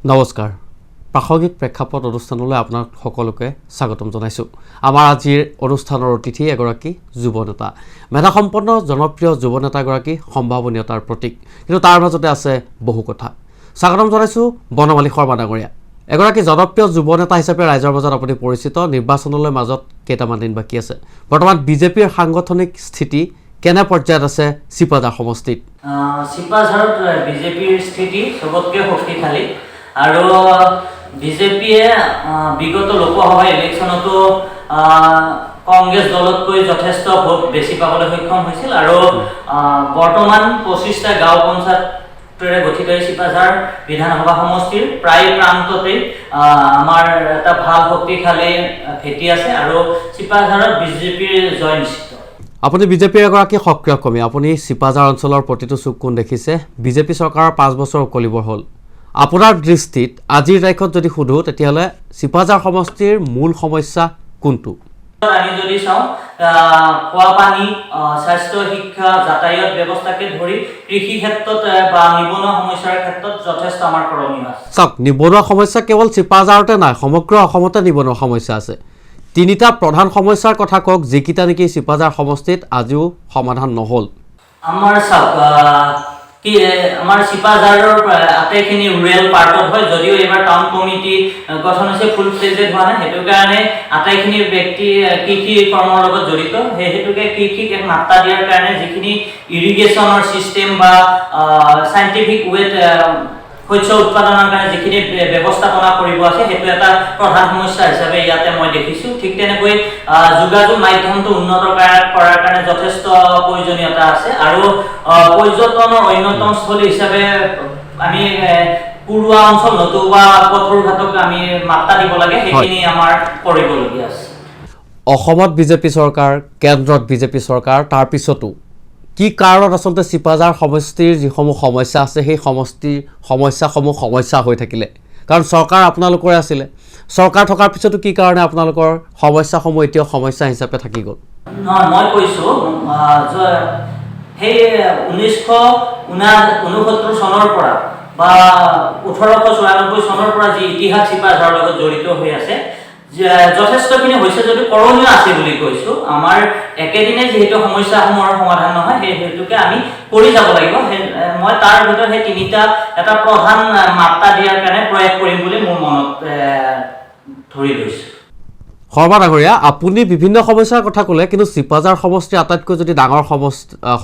নমস্কাৰ প্ৰাসংগিক প্ৰেক্ষাপট অনুষ্ঠানলৈ আপোনাক সকলোকে স্বাগতম জনাইছো আমাৰ আজিৰ অনুষ্ঠানৰ অতিথি এগৰাকী যুৱ নেতা মেধাসম্পন্ন জনপ্ৰিয় যুৱ নেতা গৰাকী সম্ভাৱনীয়তাৰ প্ৰতীক কিন্তু তাৰ মাজতে আছে বহু কথা স্বাগতম জনাইছো বনমালী শৰ্মা ডাঙৰীয়া এগৰাকী জনপ্ৰিয় যুৱ নেতা হিচাপে ৰাইজৰ মাজত আপুনি পৰিচিত নিৰ্বাচনলৈ মাজত কেইটামান দিন বাকি আছে বৰ্তমান বিজেপিৰ সাংগঠনিক স্থিতি কেনে পৰ্যায়ত আছে চিপাঝাৰ সমষ্টিত চিপাঝাৰত বিজেপিৰ স্থিতি সবতকৈ শক্তিশালী আৰু বিজেপিয়ে বিগত লোকসভা ইলেকশ্যনতো কংগ্ৰেছ দলতকৈ যথেষ্ট ভোট বেছি পাবলৈ সক্ষম হৈছিল আৰু বৰ্তমান 25টা গাঁও পঞ্চায়তেৰে গঠিত এই চিপাঝাৰ বিধানসভা সমষ্টিৰ প্ৰায় প্ৰান্ততে আমাৰ এটা ভাল শক্তিশালী ভেটি আছে আৰু চিপাঝাৰত বিজেপিৰ জয় নিশ্চিত আপুনি বিজেপিৰ এগৰাকী সক্ৰিয় কৰ্মী আপুনি চিপাঝাৰ অঞ্চলৰ প্ৰতিটো চুক কোণ দেখিছে বিজেপি চৰকাৰৰ 5 বছৰ উকলিবৰ হ'ল আপোনাৰ দৃষ্টিত আজিৰ তাৰিখত যদি সুধো তেতিয়াহ'লে চিপাঝাৰ সমষ্টিৰ মূল সমস্যা কোনটো আমি যদি চাওঁ খোৱা পানী স্বাস্থ্য শিক্ষা যাতায়াত ব্যৱস্থাকে ধৰি কৃষি ক্ষেত্ৰত বা নিবনুৱা সমস্যাৰ ক্ষেত্ৰত যথেষ্ট আমাৰ কৰণীয় আছে চাওক নিবনুৱা সমস্যা কেৱল চিপাঝাৰতে নাই সমগ্ৰ অসমতে নিবনুৱা সমস্যা আছে তিনিটা প্ৰধান সমস্যাৰ কথা কওক যিকিটা নেকি চিপাঝাৰ সমষ্টিত আজিও সমাধান নহ'ল আমাৰ চাওক কি আমাৰ চিপাঝাৰৰ আটাইখিনি ৰুৰেল পাৰ্টত হয় যদিও এইবাৰ টাউন কমিটি গঠন হৈছে ফুল ফ্লেজেড হোৱা নাই সেইটো কাৰণে আটাইখিনি ব্যক্তি কৃষি কৰ্মৰ লগত জড়িত সেই হেতুকে কৃষিক এক মাত্ৰা দিয়াৰ কাৰণে যিখিনি ইৰিগেশ্যনৰ চিষ্টেম বা সাইন্টিফিক ৱেত শস্য উৎপাদনৰ কাৰণে যিখিনি ব্যৱস্থাপনা কৰিব আছে সেইটো এটা প্ৰধান সমস্যা হিচাপে ইয়াতে মই দেখিছোঁ ঠিক তেনেকৈ যোগাযোগ মাধ্যমটো উন্নত কৰাৰ কাৰণে যথেষ্ট প্ৰয়োজনীয়তা আছে আৰু পৰ্যটনৰ অন্যতম স্থলী হিচাপে আমি পুৰুৱা অঞ্চল নতুবা পথৰ ঘাটক আমি মাত্ৰা দিব লাগে সেইখিনি আমাৰ কৰিবলগীয়া আছে অসমত বিজেপি চৰকাৰ কেন্দ্ৰত বিজেপি চৰকাৰ তাৰ পিছতো কি কাৰণত আচলতে চিপাঝাৰ সমষ্টিৰ যিসমূহ সমস্যা আছে সেই সমষ্টিৰ সমস্যাসমূহ সমস্যা হৈ থাকিলে কাৰণ চৰকাৰ আপোনালোকৰে আছিলে চৰকাৰ থকাৰ পিছতো কি কাৰণে আপোনালোকৰ সমস্যাসমূহ এতিয়া সমস্যা হিচাপে থাকি গ'ল মই কৈছোঁ সেই 1969 চনৰ পৰা বা 1894 চনৰ পৰা যি ইতিহাস চিপাঝাৰৰ লগত জড়িত হৈ আছে যথেষ্টখিনি হৈছে যদি কৰণীয় আছে বুলি কৈছোঁ আমাৰ একেদিনে যিহেতু সমস্যাসমূহৰ সমাধান নহয় সেই হেতুকে আমি কৰি যাব লাগিব মই তাৰ ভিতৰত সেই তিনিটা এটা প্ৰধান মাত্ৰা দিয়াৰ কাৰণে প্ৰয়াস কৰিম বুলি মোৰ মনত ধৰি লৈছোঁ শৰ্মা ডাঙৰীয়া আপুনি বিভিন্ন সমস্যাৰ কথা ক'লে কিন্তু চিপাঝাৰ সমষ্টিৰ আটাইতকৈ যদি ডাঙৰ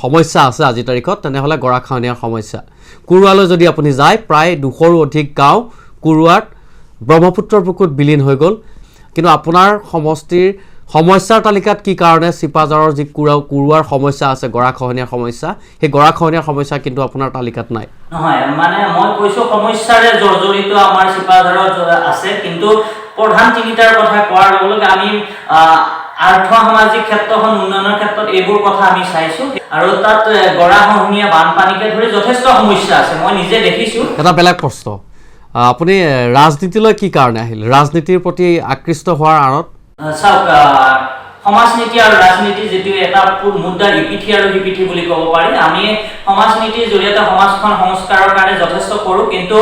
সমস্যা আছে আজিৰ তাৰিখত তেনেহ'লে গৰাখহনীয়াৰ সমস্যা কুৰুৱালৈ যদি আপুনি যায় প্ৰায় 200ৰো অধিক গাঁও কুৰুৱাত ব্ৰহ্মপুত্ৰৰ বুকুত বিলীন হৈ গ'ল কিন্তু আপোনাৰ সমষ্টিৰ সমস্যাৰ তালিকাত কি কাৰণে চিপাঝাৰৰ যি কুৰুৱাৰ সমস্যা আছে গৰাখহনীয়াৰ সমস্যা সেই গৰাখহনীয়াৰ সমস্যা কিন্তু আপোনাৰ তালিকাত নাই নহয় মানে মই কৈছোঁ সমস্যাৰে জড়িত আমাৰ চিপাঝাৰত আছে কিন্তু প্ৰধান তিনিটাৰ কথা কোৱাৰ লগে লগে আমি আৰ্থ সামাজিক ক্ষেত্ৰখন উন্নয়নৰ ক্ষেত্ৰত এইবোৰ কথা আমি চাইছোঁ আৰু তাত গৰাখহনীয়া বানপানীকে ধৰি যথেষ্ট সমস্যা আছে মই নিজে দেখিছোঁ এটা বেলেগ প্ৰশ্ন আপুনি ৰাজনীতিলৈ কি কাৰণে আহিল ৰাজনীতিৰ প্ৰতি আকৃষ্ট হোৱাৰ আঁৰত চাওক সমাজনীতি আৰু ৰাজনীতি যিটো এটা মুদ্ৰাৰ ইপিঠি আৰু সিপিঠি বুলি ক'ব পাৰি আমি সমাজনীতিৰ জৰিয়তে সমাজখন সংস্কাৰৰ কাৰণে যথেষ্ট কৰোঁ কিন্তু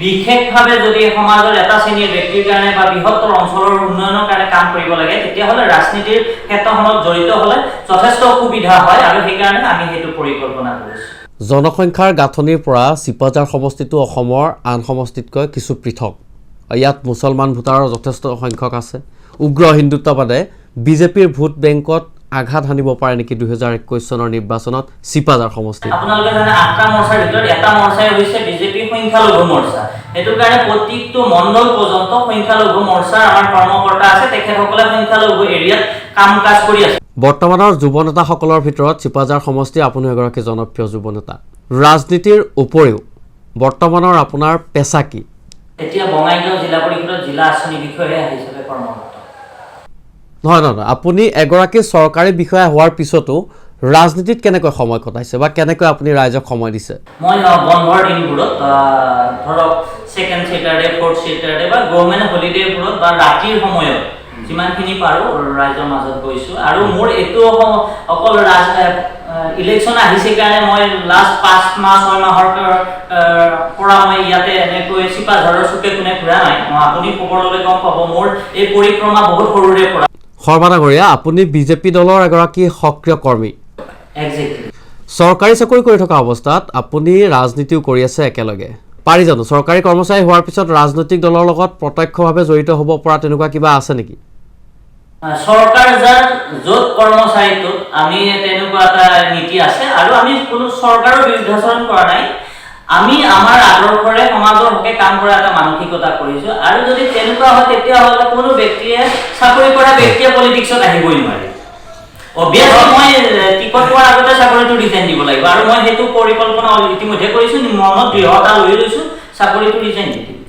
বিশেষভাৱে যদি সমাজৰ এটা শ্ৰেণীৰ ব্যক্তিৰ কাৰণে বা বৃহত্তৰ অঞ্চলৰ উন্নয়নৰ কাৰণে কাম কৰিব লাগে তেতিয়াহ'লে ৰাজনীতিৰ ক্ষেত্ৰখনত জড়িত হ'লে যথেষ্ট অসুবিধা হয় আৰু সেইকাৰণে আমি সেইটো পৰিকল্পনা কৰিছোঁ জনসংখ্যাৰ গাঁথনিৰ পৰা চিপাঝাৰ সমষ্টিটো অসমৰ আন সমষ্টিতকৈ কিছু পৃথক ইয়াত মুছলমান ভোটাৰৰ যথেষ্ট সংখ্যক আছে উগ্ৰ হিন্দুত্ববাদে বিজেপিৰ ভোট বেংকত আঘাত হানিব পাৰে নেকি 2021 চনৰ নিৰ্বাচনত চিপাঝাৰ সমষ্টি আপোনালোকে জানে 8টা মৰ্চাৰ ভিতৰত এটা মৰ্চাই হৈছে বিজেপি সংখ্যালঘু মৰ্চা সেইটো কাৰণে প্ৰত্যেকটো মণ্ডল পৰ্যন্ত সংখ্যালঘু মৰ্চাৰ আমাৰ কৰ্মকৰ্তা আছে তেখেতসকলে সংখ্যালঘু এৰিয়াত কাম কাজ কৰি আছে বৰ্তমানৰ যুৱ নেতাসকলৰ ভিতৰত চিপাঝাৰ সমষ্টি আপুনি এগৰাকী জনপ্ৰিয় যুৱ নেতা ৰাজনীতিৰ উপৰিও বৰ্তমানৰ আপোনাৰ পেচা কি এতিয়া বঙাইগাঁও জিলা পৰিষদৰ জিলা আঁচনি বিষয়া হিচাপে কৰ্মৰত নহয় আপুনি এগৰাকী চৰকাৰী বিষয়া হোৱাৰ পিছতো ৰাজনীতিত কেনেকৈ সময় কটাইছে বা কেনেকৈ আপুনি ৰাইজক সময় দিছে মই বন্ধৰ দিনবোৰত ধৰক সেকেন্ড স্যাটাৰডে ফৰ্থ স্যাটাৰডে বা গভৰ্ণমেণ্ট হলিডেবোৰত বা ৰাতিৰ সময়ত যিমানখিনি পাৰোঁ ৰাইজৰ মাজত গৈছোঁ আৰু মোৰ এইটো অকল ইলেকশ্যন আহিছে কাৰণে মই লাষ্ট 5 মাহ 6 মাহৰ পৰা মই ইয়াতে এনেকৈ চিপাঝাৰৰ চুকে কোনে ঘূৰা নাই আপুনি খবৰ ল'লে গম পাব মোৰ এই পৰিক্ৰমা বহুত সৰুৰে পৰা শৰ্মা ডাঙৰীয়া আপুনি বিজেপি দলৰ এগৰাকী সক্ৰিয় কৰ্মী এক্সেক্টলি চৰকাৰী চাকৰি কৰি থকা অৱস্থাত আপুনি ৰাজনীতিও কৰি আছে একেলগে পাৰি জানো চৰকাৰী কৰ্মচাৰী হোৱাৰ পিছত ৰাজনৈতিক দলৰ লগত প্ৰত্যক্ষভাৱে জড়িত হ'ব পৰা তেনেকুৱা কিবা আছে নেকি চৰকাৰ যাৰ য'ত কৰ্মচাৰীটোত আমি তেনেকুৱা এটা নীতি আছে আৰু আমি কোনো চৰকাৰৰ বিৰুদ্ধাচৰণ কৰা নাই আমি আমাৰ আদৰ্শৰে সমাজৰ হকে কাম কৰা এটা মানসিকতা কৰিছো আৰু যদি তেনেকুৱা হয় তেতিয়াহ'লে কোনো ব্যক্তিয়ে চাকৰি কৰা ব্যক্তিয়ে পলিটিক্সত আহিবই নোৱাৰে অবভিয়াছলি মই টিকট পোৱাৰ আগতে চাকৰিটো ৰিজাইন দিব লাগিব আৰু মই সেইটো পৰিকল্পনা ইতিমধ্যে কৰিছো মনত দৃঢ়তা লৈ লৈছো চাকৰিটো ৰিজাইন দি দিম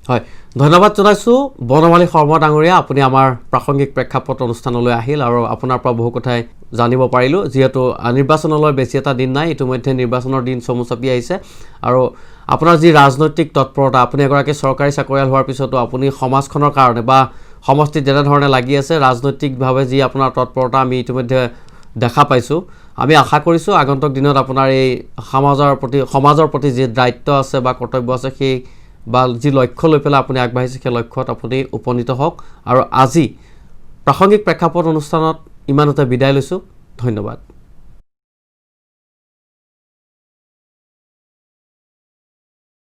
হয় ধন্যবাদ জনাইছোঁ বনমালী শৰ্মা ডাঙৰীয়া আপুনি আমাৰ প্ৰাসংগিক প্ৰেক্ষাপট অনুষ্ঠানলৈ আহিল আৰু আপোনাৰ পৰা বহু কথাই জানিব পাৰিলোঁ যিহেতু নিৰ্বাচনলৈ বেছি এটা দিন নাই ইতিমধ্যে নিৰ্বাচনৰ দিন চমু চাপি আহিছে আৰু আপোনাৰ যি ৰাজনৈতিক তৎপৰতা আপুনি এগৰাকী চৰকাৰী চাকৰিয়াল হোৱাৰ পিছতো আপুনি সমাজখনৰ কাৰণে বা সমষ্টিত যেনেধৰণে লাগি আছে ৰাজনৈতিকভাৱে যি আপোনাৰ তৎপৰতা আমি ইতিমধ্যে দেখা পাইছোঁ আমি আশা কৰিছোঁ আগন্তুক দিনত আপোনাৰ এই সমাজৰ প্ৰতি যি দায়িত্ব আছে বা কৰ্তব্য আছে সেই বা যি লক্ষ্য লৈ পেলাই আপুনি আগবাঢ়িছে সেই লক্ষ্যত আপুনি উপনীত হওক আৰু আজি প্ৰাসংগিক প্ৰেক্ষাপট অনুষ্ঠানত ইমানতে বিদায় লৈছোঁ ধন্যবাদ